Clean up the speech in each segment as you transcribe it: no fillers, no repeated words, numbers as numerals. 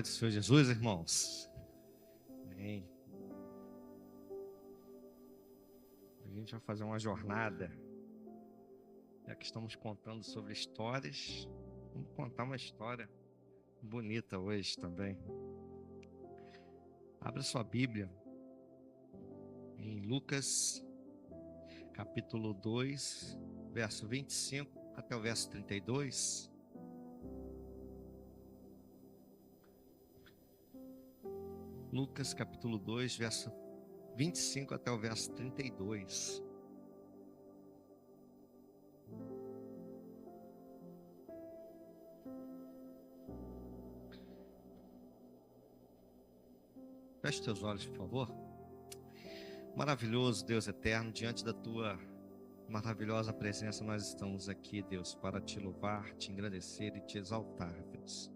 paz do Senhor Jesus, irmãos. Amém. A gente vai fazer uma jornada. Já que estamos contando sobre histórias, vamos contar uma história bonita hoje também. Abra sua Bíblia em Lucas, capítulo 2, verso 25 até o verso 32. Lucas, capítulo 2, verso 25 até o verso 32. Feche teus olhos, por favor. Maravilhoso Deus eterno, diante da tua maravilhosa presença, nós estamos aqui, Deus, para te louvar, te engrandecer e te exaltar, Deus.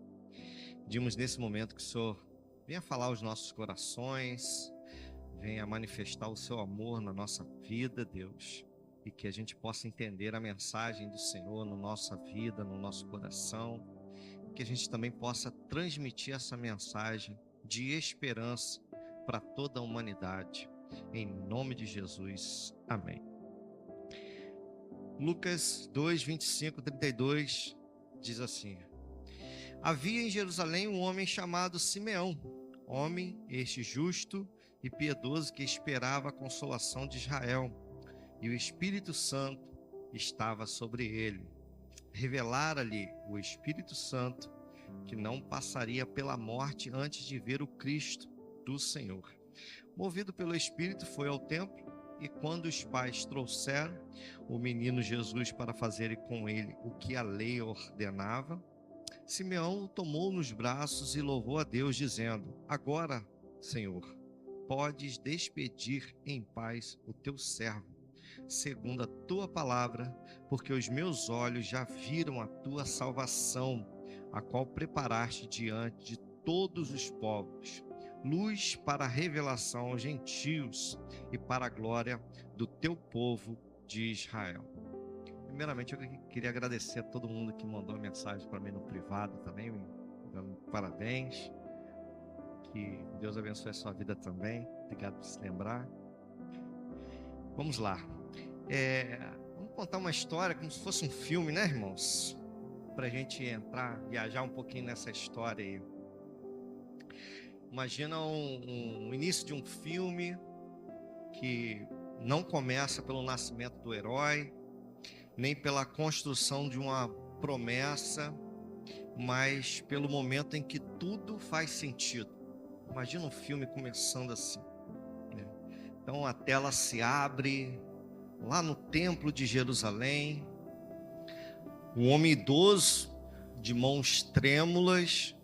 Pedimos nesse momento que o Senhor venha falar aos nossos corações, venha manifestar o seu amor na nossa vida, Deus, e que a gente possa entender a mensagem do Senhor na nossa vida, no nosso coração, que a gente também possa transmitir essa mensagem de esperança para toda a humanidade, em nome de Jesus, amém. Lucas 2, 25, 32 diz assim: havia em Jerusalém um homem chamado Simeão, homem este justo e piedoso, que esperava a consolação de Israel, e o Espírito Santo estava sobre ele. Revelara-lhe o Espírito Santo que não passaria pela morte antes de ver o Cristo do Senhor. Movido pelo Espírito, foi ao templo, e quando os pais trouxeram o menino Jesus para fazerem com ele o que a lei ordenava, Simeão o tomou nos braços e louvou a Deus, dizendo: agora, Senhor, podes despedir em paz o teu servo, segundo a tua palavra, porque os meus olhos já viram a tua salvação, a qual preparaste diante de todos os povos, luz para a revelação aos gentios e para a glória do teu povo de Israel. Primeiramente, eu queria agradecer a todo mundo que mandou mensagem para mim no privado também, me dando parabéns. Que Deus abençoe a sua vida também. Obrigado por se lembrar. Vamos lá. Vamos contar uma história como se fosse um filme, né, irmãos? Para a gente entrar, viajar um pouquinho nessa história aí. Imagina um início de um filme que não começa pelo nascimento do herói, nem pela construção de uma promessa, mas pelo momento em que tudo faz sentido. Imagina um filme começando assim, né? Então a tela se abre lá no templo de Jerusalém. Um homem idoso, de mãos trêmulas,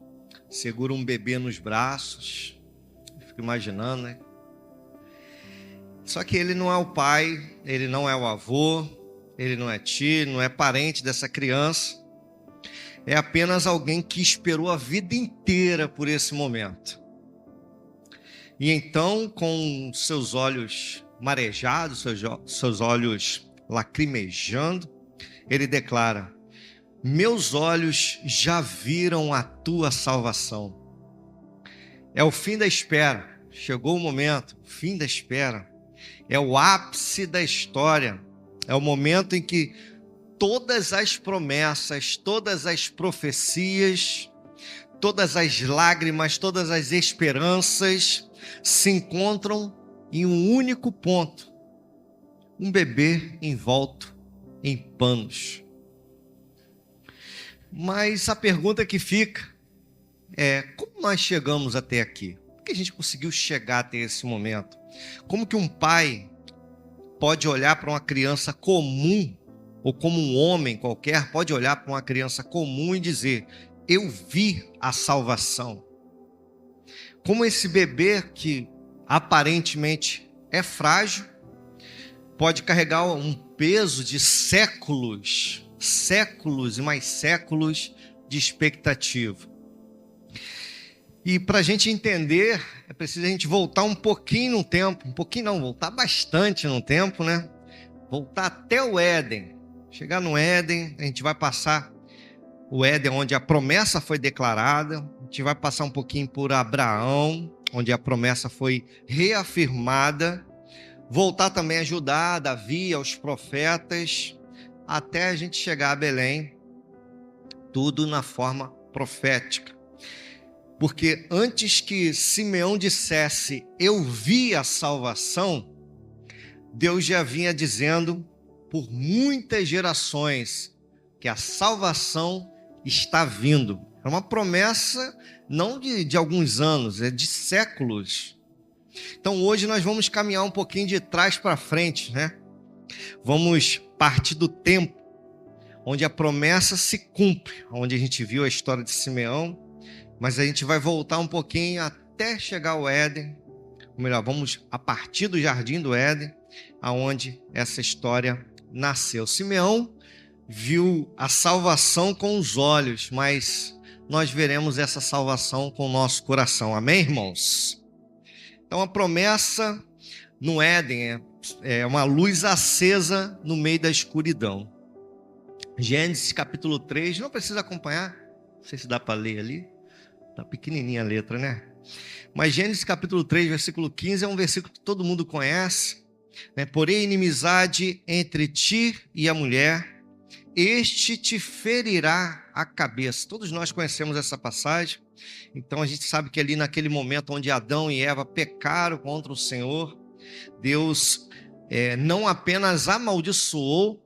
segura um bebê nos braços. Eu fico imaginando, né? Só que ele não é o pai, ele não é o avô, ele não é tio, não é parente dessa criança. É apenas alguém que esperou a vida inteira por esse momento. E então, com seus olhos marejados, seus olhos lacrimejando, ele declara: meus olhos já viram a tua salvação. É o fim da espera. Chegou o momento, o fim da espera. É o ápice da história. É o momento em que todas as promessas, todas as profecias, todas as lágrimas, todas as esperanças se encontram em um único ponto: um bebê envolto em panos. Mas a pergunta que fica é: como nós chegamos até aqui? Como que a gente conseguiu chegar até esse momento? Como que um pai pode olhar para uma criança comum, ou como um homem qualquer pode olhar para uma criança comum e dizer: eu vi a salvação? Como esse bebê, que aparentemente é frágil, pode carregar um peso de séculos e mais séculos de expectativa? E para a gente entender, é preciso a gente voltar um pouquinho no tempo, voltar bastante no tempo, né? Voltar até o Éden. Chegar no Éden, a gente vai passar o Éden onde a promessa foi declarada, A gente vai passar um pouquinho por Abraão, onde a promessa foi reafirmada. Voltar também a Judá, Davi, aos profetas, até a gente chegar a Belém, tudo na forma profética. Porque antes que Simeão dissesse, eu vi a salvação, Deus já vinha dizendo por muitas gerações que a salvação está vindo. É uma promessa não de alguns anos, é de séculos. Então hoje nós vamos caminhar um pouquinho de trás para frente, né? Vamos partir do tempo onde a promessa se cumpre, onde a gente viu a história de Simeão, mas a gente vai voltar um pouquinho até chegar ao Éden. Ou melhor, vamos a partir do Jardim do Éden, aonde essa história nasceu. Simeão viu a salvação com os olhos, mas nós veremos essa salvação com o nosso coração. Amém, irmãos? Então a promessa no Éden é uma luz acesa no meio da escuridão. Gênesis capítulo 3, não precisa acompanhar, não sei se dá para ler ali, tá pequenininha a letra, né? Mas Gênesis capítulo 3, versículo 15 é um versículo que todo mundo conhece, né? Porém, inimizade entre ti e a mulher, este te ferirá a cabeça. Todos nós conhecemos essa passagem, então a gente sabe que ali naquele momento onde Adão e Eva pecaram contra o Senhor, Deus não apenas amaldiçoou,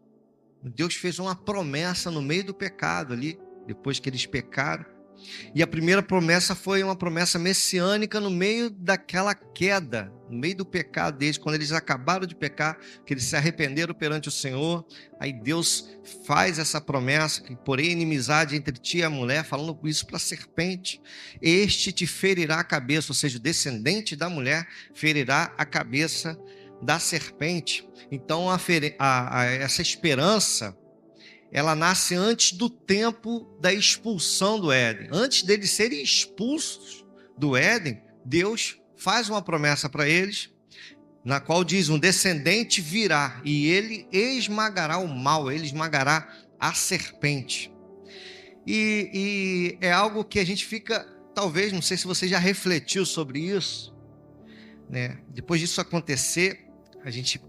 Deus fez uma promessa no meio do pecado ali, depois que eles pecaram. E a primeira promessa foi uma promessa messiânica no meio daquela queda, no meio do pecado deles, quando eles acabaram de pecar, que eles se arrependeram perante o Senhor. Aí Deus faz essa promessa, que porém inimizade entre ti e a mulher, falando isso para a serpente, este te ferirá a cabeça, ou seja, o descendente da mulher ferirá a cabeça da serpente. Então essa esperança, ela nasce antes do tempo da expulsão do Éden. Antes deles serem expulsos do Éden, Deus faz uma promessa para eles, na qual diz, um descendente virá e ele esmagará o mal, ele esmagará a serpente. E é algo que a gente fica, talvez, não sei se você já refletiu sobre isso, né? Depois disso acontecer, a gente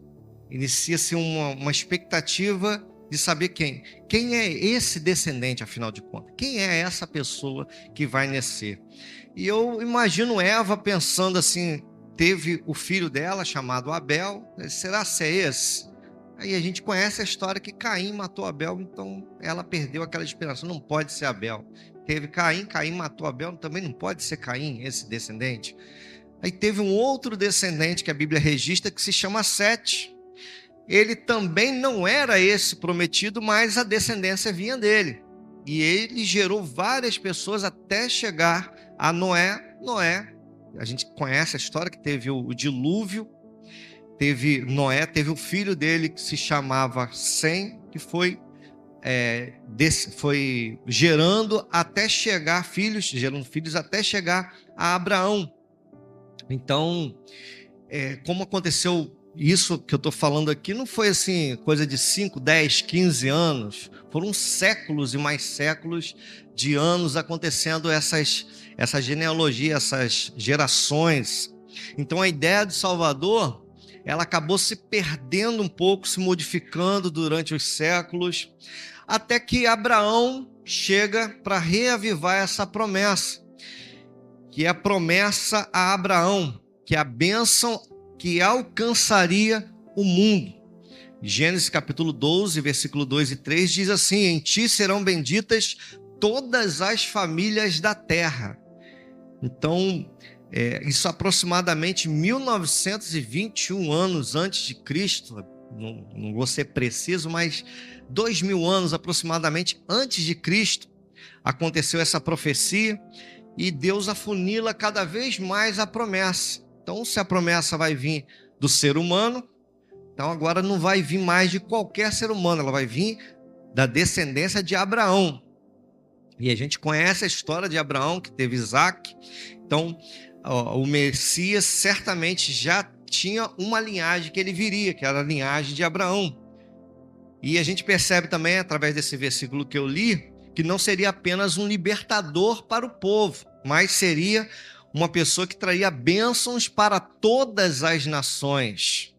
inicia-se uma expectativa de saber quem é esse descendente, afinal de contas. Quem é essa pessoa que vai nascer? E eu imagino Eva pensando assim, teve o filho dela chamado Abel, será que é esse? Aí a gente conhece a história que Caim matou Abel, então ela perdeu aquela esperança, não pode ser Abel. Teve Caim matou Abel, também não pode ser Caim, esse descendente. Aí teve um outro descendente que a Bíblia registra que se chama Sete. Ele também não era esse prometido, mas a descendência vinha dele. E ele gerou várias pessoas até chegar a Noé. Noé, a gente conhece a história que teve o dilúvio. Noé teve o filho dele que se chamava Sem, que foi gerando filhos até chegar a Abraão. Então, como aconteceu isso que eu estou falando aqui, não foi assim, coisa de 5, 10, 15 anos. Foram séculos e mais séculos de anos acontecendo essa genealogia, essas gerações. Então a ideia de Salvador, ela acabou se perdendo um pouco, se modificando durante os séculos, até que Abraão chega para reavivar essa promessa, que é a promessa a Abraão, que é a bênção que alcançaria o mundo. Gênesis capítulo 12, versículo 2 e 3 diz assim: em ti serão benditas todas as famílias da terra. Então, isso aproximadamente 1921 anos antes de Cristo, não vou ser preciso, mas 2000 anos aproximadamente antes de Cristo, aconteceu essa profecia e Deus afunila cada vez mais a promessa. Então, se a promessa vai vir do ser humano, então agora não vai vir mais de qualquer ser humano, ela vai vir da descendência de Abraão. E a gente conhece a história de Abraão, que teve Isaac. Então, o Messias certamente já tinha uma linhagem que ele viria, que era a linhagem de Abraão. E a gente percebe também, através desse versículo que eu li, que não seria apenas um libertador para o povo, mas seria uma pessoa que traria bênçãos para todas as nações.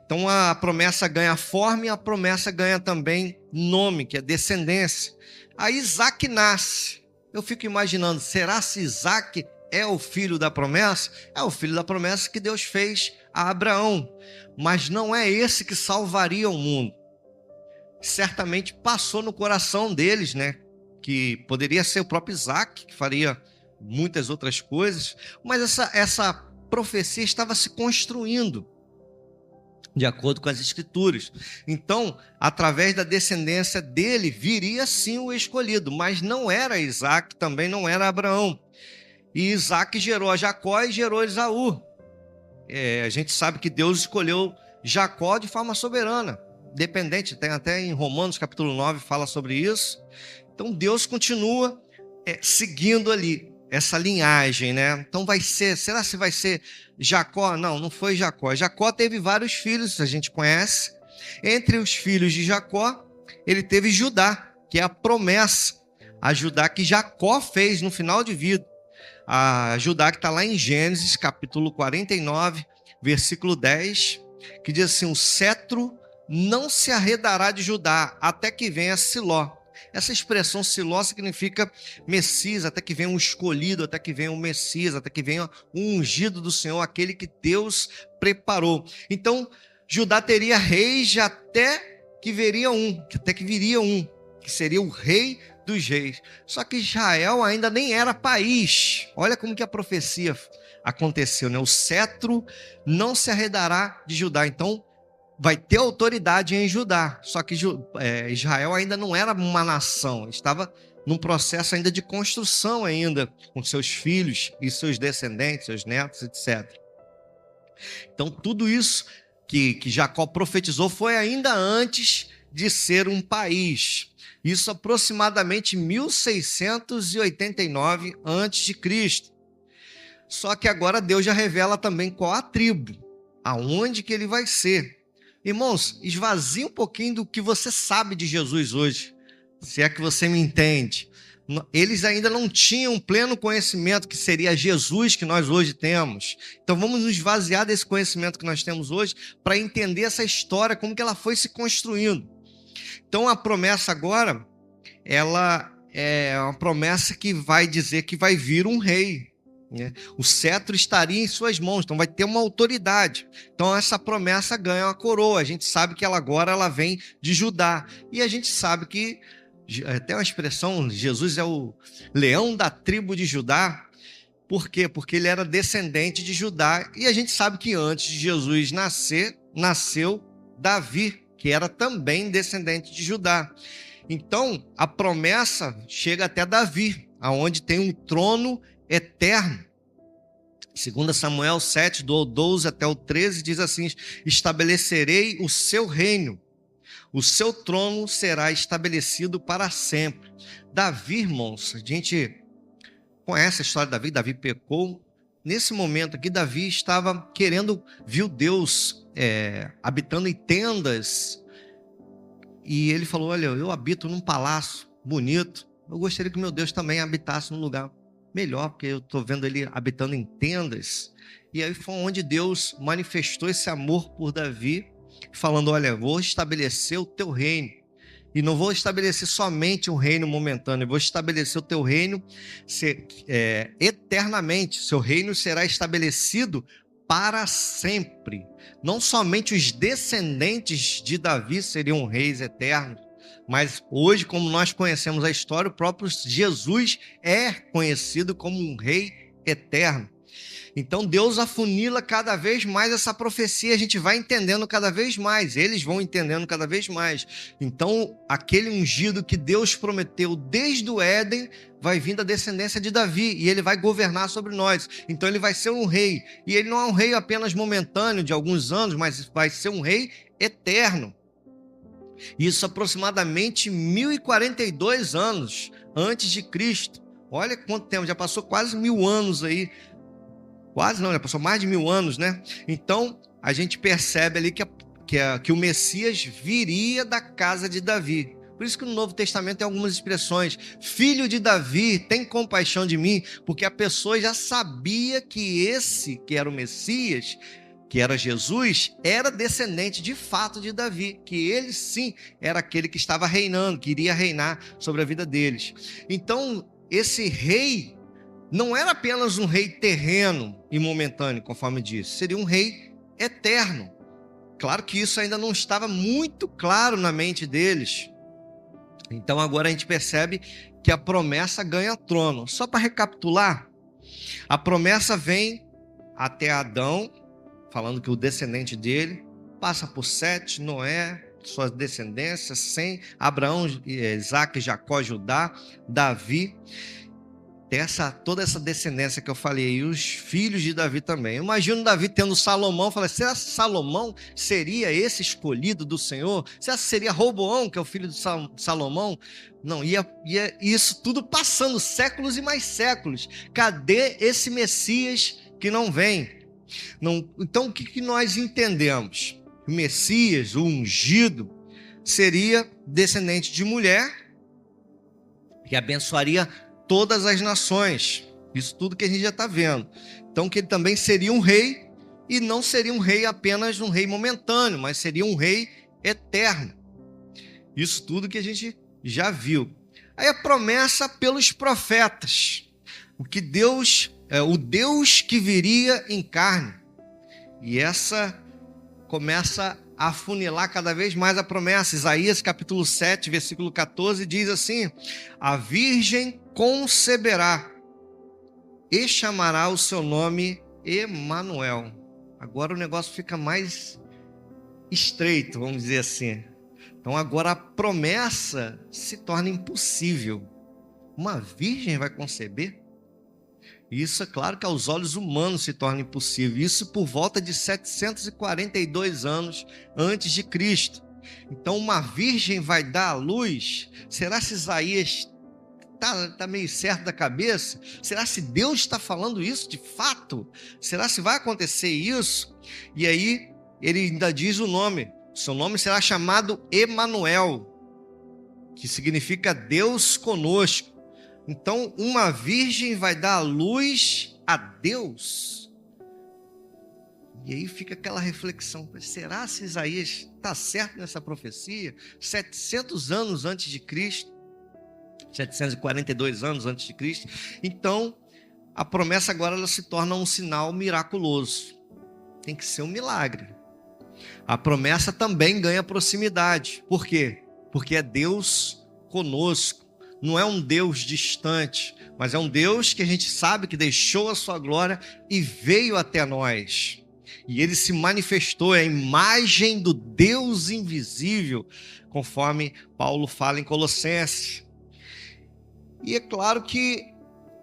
Então a promessa ganha forma e a promessa ganha também nome, que é descendência. Aí Isaac nasce. Eu fico imaginando, será se Isaac é o filho da promessa? É o filho da promessa que Deus fez a Abraão. Mas não é esse que salvaria o mundo. Certamente passou no coração deles, né? Que poderia ser o próprio Isaac, que faria muitas outras coisas. Mas essa profecia estava se construindo de acordo com as escrituras. Então, através da descendência dele, viria sim o escolhido, mas não era Isaac, também não era Abraão. E Isaac gerou a Jacó e gerou Esaú. A gente sabe que Deus escolheu Jacó de forma soberana, dependente, tem até em Romanos capítulo 9 fala sobre isso. Então Deus continua seguindo ali essa linhagem, né? Então será se vai ser Jacó? Não, não foi Jacó. Jacó teve vários filhos, a gente conhece. Entre os filhos de Jacó, ele teve Judá, que é a promessa, a Judá que Jacó fez no final de vida. A Judá que está lá em Gênesis, capítulo 49, versículo 10, que diz assim: o cetro não se arredará de Judá, até que venha Siló. Essa expressão Siló significa Messias, até que venha um escolhido, até que venha um Messias, até que venha um ungido do Senhor, aquele que Deus preparou. Então, Judá teria reis até que viria um, que seria o rei dos reis. Só que Israel ainda nem era país. Olha como que a profecia aconteceu, né? O cetro não se arredará de Judá. Então, vai ter autoridade em Judá. Só que Israel ainda não era uma nação. Estava num processo ainda de construção ainda, com seus filhos e seus descendentes, seus netos, etc. Então, tudo isso que Jacó profetizou foi ainda antes de ser um país. Isso aproximadamente 1689 a.C. Só que agora Deus já revela também qual a tribo, aonde que ele vai ser. Irmãos, esvazie um pouquinho do que você sabe de Jesus hoje, se é que você me entende. Eles ainda não tinham pleno conhecimento que seria Jesus que nós hoje temos. Então vamos nos esvaziar desse conhecimento que nós temos hoje para entender essa história, como que ela foi se construindo. Então a promessa agora, ela é uma promessa que vai dizer que vai vir um rei, né? O cetro estaria em suas mãos, então vai ter uma autoridade. Então essa promessa ganha uma coroa. A gente sabe que ela vem de Judá. E a gente sabe que, até uma expressão, Jesus é o leão da tribo de Judá. Por quê? Porque ele era descendente de Judá. E a gente sabe que antes de Jesus nasceu Davi, que era também descendente de Judá. Então, a promessa chega até Davi, aonde tem um trono eterno. 2 Samuel 7, do 12 até o 13, diz assim: estabelecerei o seu reino, o seu trono será estabelecido para sempre. Davi, irmãos, a gente conhece a história de Davi. Davi pecou. Nesse momento aqui, Davi estava viu Deus habitando em tendas. E ele falou: olha, eu habito num palácio bonito. Eu gostaria que meu Deus também habitasse num lugar melhor, porque eu estou vendo ele habitando em tendas. E aí foi onde Deus manifestou esse amor por Davi, falando: olha, vou estabelecer o teu reino. E não vou estabelecer somente um reino momentâneo, eu vou estabelecer o teu reino eternamente. Seu reino será estabelecido para sempre. Não somente os descendentes de Davi seriam reis eternos, mas hoje, como nós conhecemos a história, o próprio Jesus é conhecido como um rei eterno. Então Deus afunila cada vez mais essa profecia, a gente vai entendendo cada vez mais, eles vão entendendo cada vez mais. Então aquele ungido que Deus prometeu desde o Éden vai vir da descendência de Davi e ele vai governar sobre nós. Então ele vai ser um rei, e ele não é um rei apenas momentâneo de alguns anos, mas vai ser um rei eterno. Isso aproximadamente 1042 anos antes de Cristo. Olha quanto tempo, já passou quase 1000 anos aí. Quase não, já passou mais de 1000 anos, né? Então, a gente percebe ali que o Messias viria da casa de Davi. Por isso que no Novo Testamento tem algumas expressões. Filho de Davi, tem compaixão de mim, porque a pessoa já sabia que esse, que era o Messias, que era Jesus, era descendente de fato de Davi, que ele sim era aquele que estava reinando, que iria reinar sobre a vida deles. Então, esse rei não era apenas um rei terreno e momentâneo, conforme disse, seria um rei eterno. Claro que isso ainda não estava muito claro na mente deles. Então agora a gente percebe que a promessa ganha trono. Só para recapitular, a promessa vem até Adão, falando que o descendente dele passa por Sete, Noé, suas descendências, Sem, Abraão, Isaac, Jacó, Judá, Davi. Toda essa descendência que eu falei, e os filhos de Davi também. Eu imagino Davi tendo Salomão, falei, será que Salomão seria esse escolhido do Senhor? Será que seria Roboão, que é o filho de Salomão? Não, ia isso tudo passando séculos e mais séculos. Cadê esse Messias que não vem? Não, então o que nós entendemos? O Messias, o ungido, seria descendente de mulher, que abençoaria todas as nações. Isso tudo que a gente já está vendo. Então que ele também seria um rei, e não seria um rei apenas um rei momentâneo, mas seria um rei eterno. Isso tudo que a gente já viu. Aí a promessa pelos profetas, o Deus que viria em carne. E essa começa a afunilar cada vez mais a promessa. Isaías capítulo 7, versículo 14 diz assim: a virgem conceberá e chamará o seu nome Emanuel. Agora o negócio fica mais estreito, vamos dizer assim. Então agora a promessa se torna impossível. Uma virgem vai conceber? Isso é claro que aos olhos humanos se torna impossível. Isso por volta de 742 anos antes de Cristo. Então uma virgem vai dar à luz? Será que Isaías está meio certo da cabeça? Será se Deus está falando isso de fato? Será se vai acontecer isso? E aí ele ainda diz o nome. Seu nome será chamado Emanuel, que significa Deus conosco. Então, uma virgem vai dar a luz a Deus? E aí fica aquela reflexão, será se Isaías está certo nessa profecia? 700 anos antes de Cristo, 742 anos antes de Cristo. Então, a promessa agora ela se torna um sinal miraculoso. Tem que ser um milagre. A promessa também ganha proximidade. Por quê? Porque é Deus conosco. Não é um Deus distante, mas é um Deus que a gente sabe que deixou a sua glória e veio até nós. E ele se manifestou, é a imagem do Deus invisível, conforme Paulo fala em Colossenses. E é claro que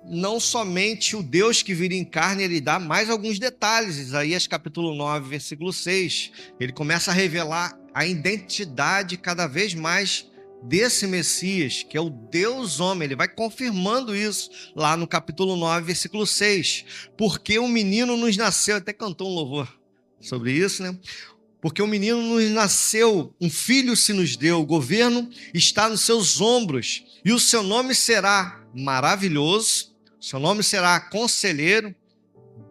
não somente o Deus que viria em carne, ele dá mais alguns detalhes. Isaías capítulo 9, versículo 6. Ele começa a revelar a identidade cada vez mais desse Messias, que é o Deus homem. Ele vai confirmando isso lá no capítulo 9, versículo 6. Porque um menino nos nasceu, até cantou um louvor sobre isso, né? Porque um menino nos nasceu, um filho se nos deu, o governo está nos seus ombros, e o seu nome será maravilhoso, seu nome será conselheiro,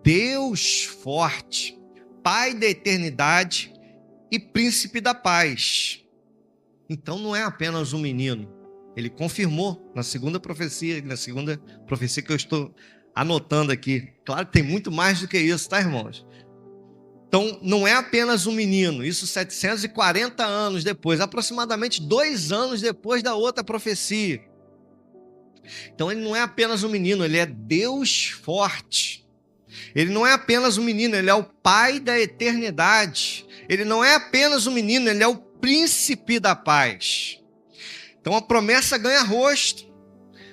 Deus forte, Pai da eternidade e príncipe da paz. Então não é apenas um menino. Ele confirmou na segunda profecia que eu estou anotando aqui. Claro que tem muito mais do que isso, tá, irmãos? Então não é apenas um menino. Isso 740 anos depois, aproximadamente 2 anos depois da outra profecia. Então ele não é apenas um menino, ele é Deus forte. Ele não é apenas um menino, ele é o Pai da eternidade. Ele não é apenas um menino, ele é o príncipe da paz. Então a promessa ganha rosto,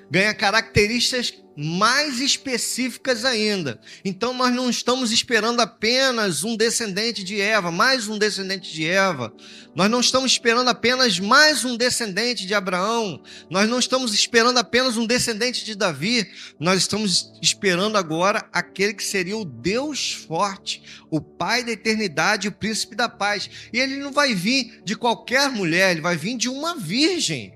ganha características mais específicas ainda. Então nós não estamos esperando apenas um descendente de Eva, mais um descendente de Eva. Nós não estamos esperando apenas mais um descendente de Abraão. Nós não estamos esperando apenas um descendente de Davi. Nós estamos esperando agora aquele que seria o Deus forte, o Pai da eternidade, o príncipe da paz. E ele não vai vir de qualquer mulher, ele vai vir de uma virgem.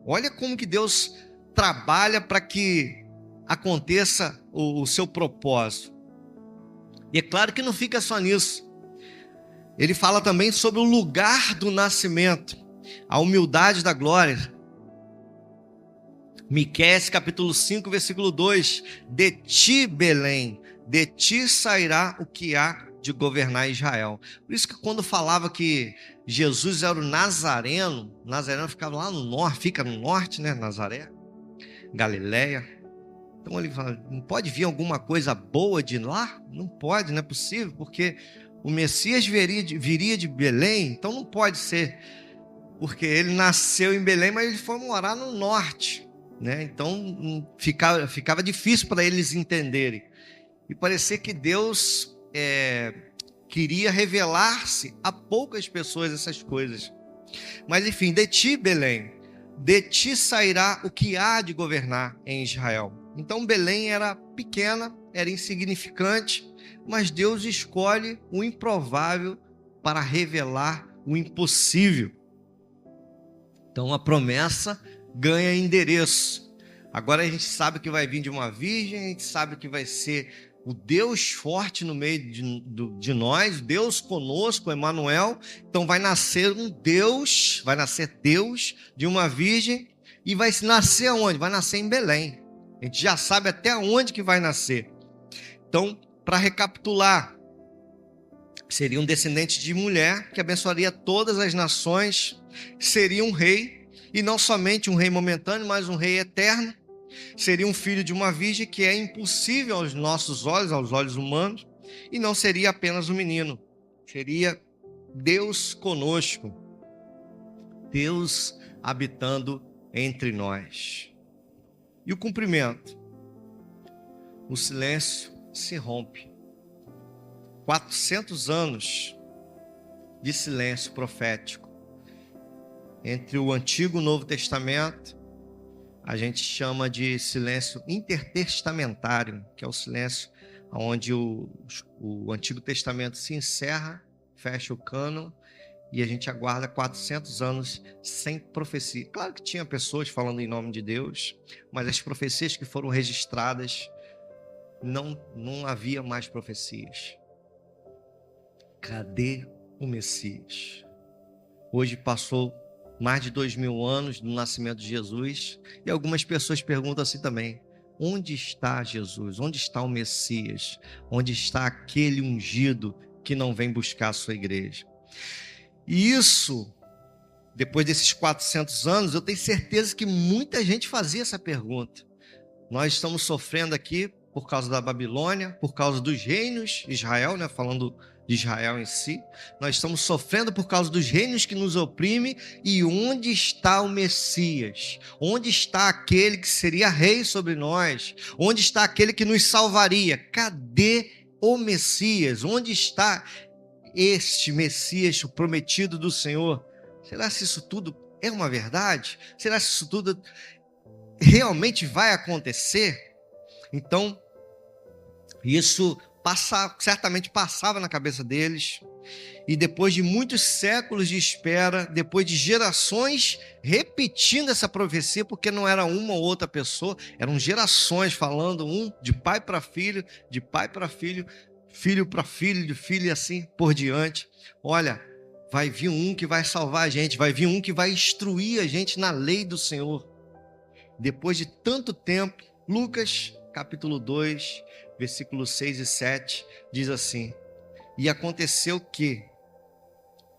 Olha como que Deus trabalha para que aconteça o seu propósito. E é claro que não fica só nisso. Ele fala também sobre o lugar do nascimento, a humildade da glória. Miqueias capítulo 5, versículo 2. De ti, Belém, de ti sairá o que há de governar Israel. Por isso que quando falava que Jesus era o Nazareno ficava lá no norte, fica no norte, né? Nazaré, Galileia. Então ele fala, não pode vir alguma coisa boa de lá? Não pode, não é possível, porque o Messias viria de Belém, então não pode ser, porque ele nasceu em Belém, mas ele foi morar no norte, né? Então ficava difícil para eles entenderem. E parecia que Deus queria revelar-se a poucas pessoas essas coisas. Mas enfim, de ti, Belém, de ti sairá o que há de governar em Israel. Então Belém era pequena, era insignificante, mas Deus escolhe o improvável para revelar o impossível. Então a promessa ganha endereço. Agora a gente sabe que vai vir de uma virgem, a gente sabe que vai ser o Deus forte no meio de nós, Deus conosco, Emanuel. Então vai nascer Deus de uma virgem, e vai nascer aonde? Vai nascer em Belém. A gente já sabe até onde que vai nascer. Então, para recapitular, seria um descendente de mulher que abençoaria todas as nações, seria um rei, e não somente um rei momentâneo, mas um rei eterno. Seria um filho de uma virgem, que é impossível aos nossos olhos, aos olhos humanos, e não seria apenas um menino, seria Deus conosco, Deus habitando entre nós. E o cumprimento? O silêncio se rompe. 400 anos de silêncio profético entre o Antigo e o Novo Testamento. A gente chama de silêncio intertestamentário, que é o silêncio onde o Antigo Testamento se encerra, fecha o cânon, e a gente aguarda 400 anos sem profecia. Claro que tinha pessoas falando em nome de Deus, mas as profecias que foram registradas, não havia mais profecias. Cadê o Messias? Hoje passou mais de 2000 anos do nascimento de Jesus, e algumas pessoas perguntam assim também: onde está Jesus? Onde está o Messias? Onde está aquele ungido que não vem buscar a sua igreja? E isso, depois desses 400 anos, eu tenho certeza que muita gente fazia essa pergunta. Nós estamos sofrendo aqui por causa da Babilônia, por causa dos reinos, Israel, né? Falando de Israel em si, nós estamos sofrendo por causa dos reinos que nos oprimem. E onde está o Messias? Onde está aquele que seria rei sobre nós? Onde está aquele que nos salvaria? Cadê o Messias? Onde está este Messias, o prometido do Senhor? Será que isso tudo é uma verdade? Será que isso tudo realmente vai acontecer? Então, isso certamente passava na cabeça deles, e depois de muitos séculos de espera, depois de gerações repetindo essa profecia, porque não era uma ou outra pessoa, eram gerações falando, de pai para filho, de pai para filho, filho para filho, de filho, e assim por diante. Olha, vai vir um que vai salvar a gente, vai vir um que vai instruir a gente na lei do Senhor. Depois de tanto tempo, Lucas capítulo 2, versículos 6 e 7, diz assim: e aconteceu que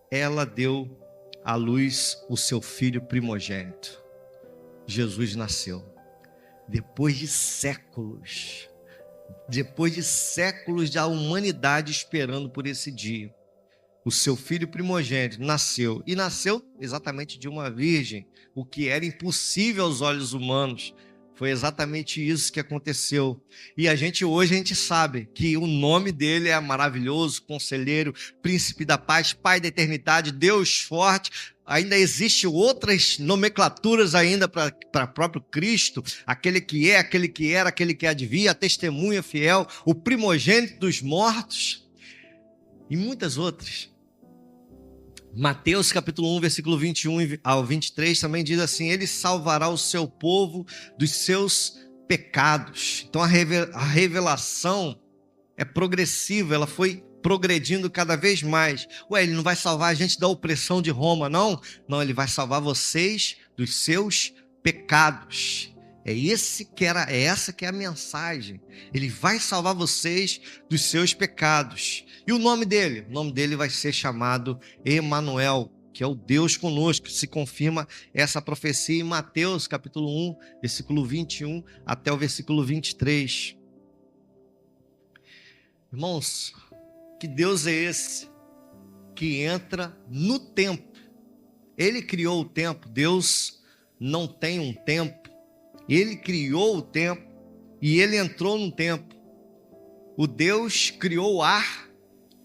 ela deu à luz o seu filho primogênito. Jesus nasceu. Depois de séculos da humanidade esperando por esse dia, o seu filho primogênito nasceu. E nasceu exatamente de uma virgem, o que era impossível aos olhos humanos. Foi exatamente isso que aconteceu. E hoje a gente sabe que o nome dele é maravilhoso, Conselheiro, Príncipe da Paz, Pai da Eternidade, Deus forte. Ainda existem outras nomenclaturas ainda para próprio Cristo, aquele que é, aquele que era, aquele que há de vir, a testemunha fiel, o primogênito dos mortos e muitas outras. Mateus capítulo 1, versículo 21 ao 23 também diz assim: Ele salvará o seu povo dos seus pecados. Então a revelação é progressiva, ela foi progredindo cada vez mais. Ué, ele não vai salvar a gente da opressão de Roma, não? Não, ele vai salvar vocês dos seus pecados. É essa que é a mensagem. Ele vai salvar vocês dos seus pecados. E o nome dele? O nome dele vai ser chamado Emanuel, que é o Deus conosco. Se confirma essa profecia em Mateus capítulo 1, versículo 21 até o versículo 23. Irmãos, que Deus é esse que entra no tempo? Ele criou o tempo. Deus não tem um tempo. Ele criou o tempo e ele entrou no tempo. O Deus criou o ar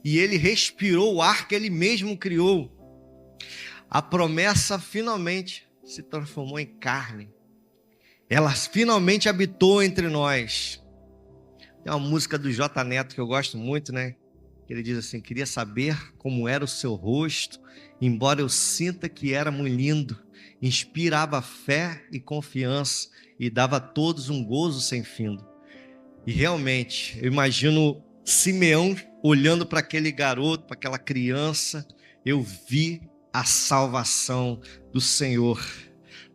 e ele respirou o ar que ele mesmo criou. A promessa finalmente se transformou em carne. Ela finalmente habitou entre nós. Tem uma música do J Neto que eu gosto muito, né? Ele diz assim: queria saber como era o seu rosto, embora eu sinta que era muito lindo. Inspirava fé e confiança e dava a todos um gozo sem fim. E realmente, eu imagino Simeão olhando para aquele garoto, para aquela criança. Eu vi a salvação do Senhor.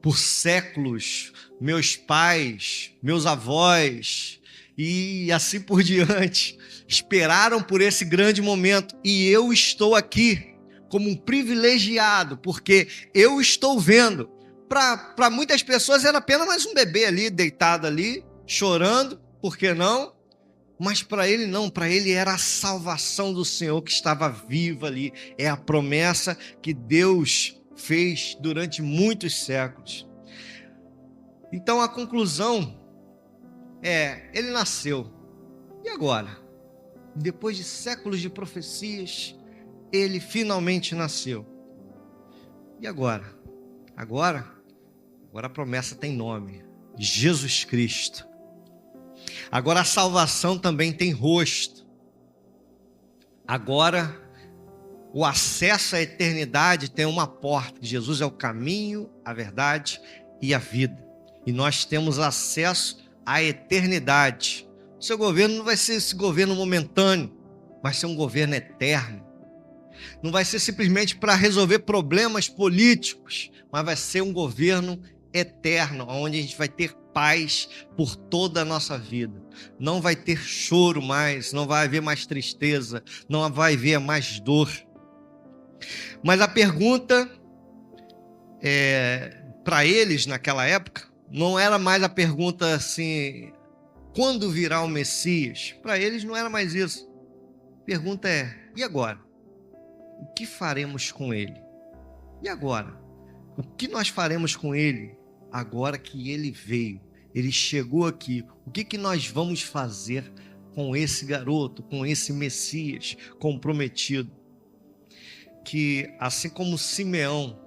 Por séculos, meus pais, meus avós e assim por diante esperaram por esse grande momento, e eu estou aqui como um privilegiado, porque eu estou vendo. Para muitas pessoas era apenas mais um bebê ali, deitado ali, chorando, por que não? Mas para ele não, para ele era a salvação do Senhor que estava viva ali. É a promessa que Deus fez durante muitos séculos. Então a conclusão é: ele nasceu. E agora? Depois de séculos de profecias, ele finalmente nasceu. E agora? Agora a promessa tem nome: Jesus Cristo. Agora a salvação também tem rosto. Agora o acesso à eternidade tem uma porta. Jesus é o caminho, a verdade e a vida. E nós temos acesso à eternidade. O seu governo não vai ser esse governo momentâneo, vai ser um governo eterno. Não vai ser simplesmente para resolver problemas políticos, mas vai ser um governo eterno, onde a gente vai ter paz por toda a nossa vida. Não vai ter choro mais, não vai haver mais tristeza, não vai haver mais dor. Mas a pergunta para eles naquela época não era mais a pergunta assim: quando virá o Messias? Para eles não era mais isso. A pergunta é: e agora? O que faremos com ele? E agora? O que nós faremos com ele agora que ele veio? Ele chegou aqui. O que nós vamos fazer com esse garoto, com esse Messias comprometido? Que assim como Simeão,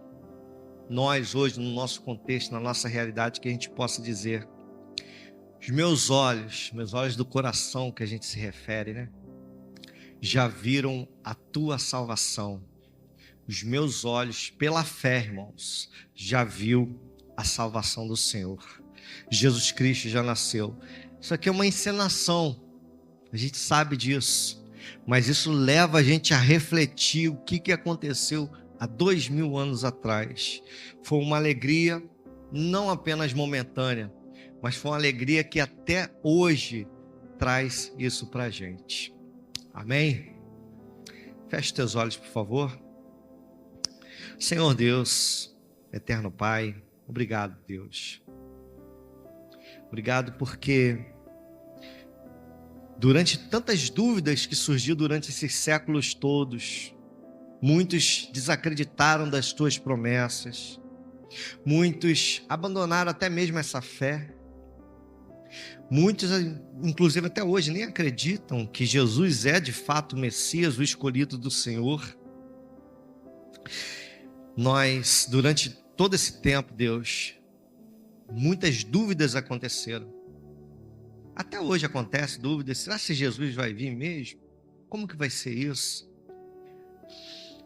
nós hoje, no nosso contexto, na nossa realidade, que a gente possa dizer: os meus olhos do coração, que a gente se refere, né? Já viram a tua salvação. Os meus olhos, pela fé, irmãos, já viu a salvação do Senhor. Jesus Cristo já nasceu. Isso aqui é uma encenação, a gente sabe disso, mas isso leva a gente a refletir o que aconteceu há 2000 anos atrás. Foi uma alegria não apenas momentânea, mas foi uma alegria que até hoje traz isso para a gente. Amém? Feche teus olhos, por favor. Senhor Deus, eterno Pai, obrigado, Deus. Obrigado porque durante tantas dúvidas que surgiu durante esses séculos todos, muitos desacreditaram das tuas promessas, muitos abandonaram até mesmo essa fé. Muitos, inclusive até hoje, nem acreditam que Jesus é de fato o Messias, o escolhido do Senhor. Nós, durante todo esse tempo, Deus, muitas dúvidas aconteceram. Até hoje acontece dúvidas: será que Jesus vai vir mesmo? Como que vai ser isso?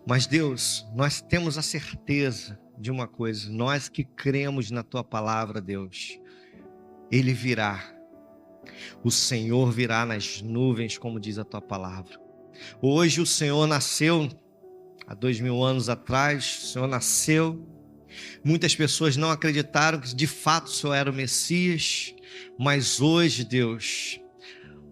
Mas Deus, nós temos a certeza de uma coisa, nós que cremos na tua palavra, Deus, ele virá. O Senhor virá nas nuvens, como diz a tua palavra. Hoje o Senhor nasceu, há 2000 anos atrás, o Senhor nasceu. Muitas pessoas não acreditaram que de fato o Senhor era o Messias, mas hoje, Deus,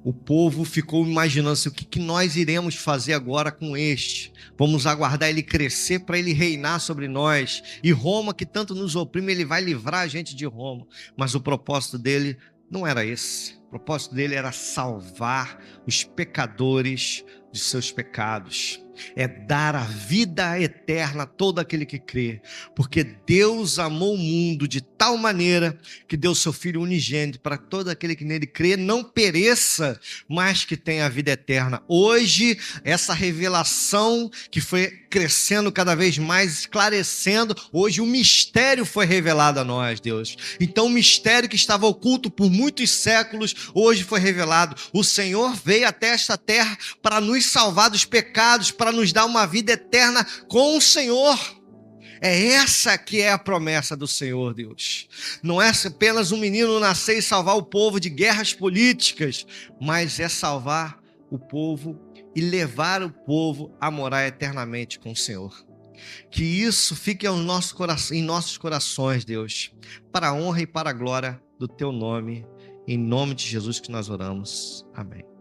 o povo ficou imaginando assim, o que nós iremos fazer agora com este? Vamos aguardar ele crescer para ele reinar sobre nós. E Roma, que tanto nos oprime, ele vai livrar a gente de Roma. Mas o propósito dele não era esse. O propósito dele era salvar os pecadores de seus pecados. É dar a vida eterna a todo aquele que crê. Porque Deus amou o mundo de tal maneira que deu seu Filho unigênito para todo aquele que nele crê não pereça, mas que tenha a vida eterna. Hoje, essa revelação que foi crescendo cada vez mais, esclarecendo, hoje o mistério foi revelado a nós, Deus. Então o mistério que estava oculto por muitos séculos, hoje foi revelado. O Senhor veio até esta terra para nos salvar dos pecados, para nos dar uma vida eterna com o Senhor. É essa que é a promessa do Senhor, Deus. Não é apenas um menino nascer e salvar o povo de guerras políticas, mas é salvar o povo e levar o povo a morar eternamente com o Senhor. Que isso fique em nossos corações, Deus, para a honra e para a glória do teu nome. Em nome de Jesus que nós oramos. Amém.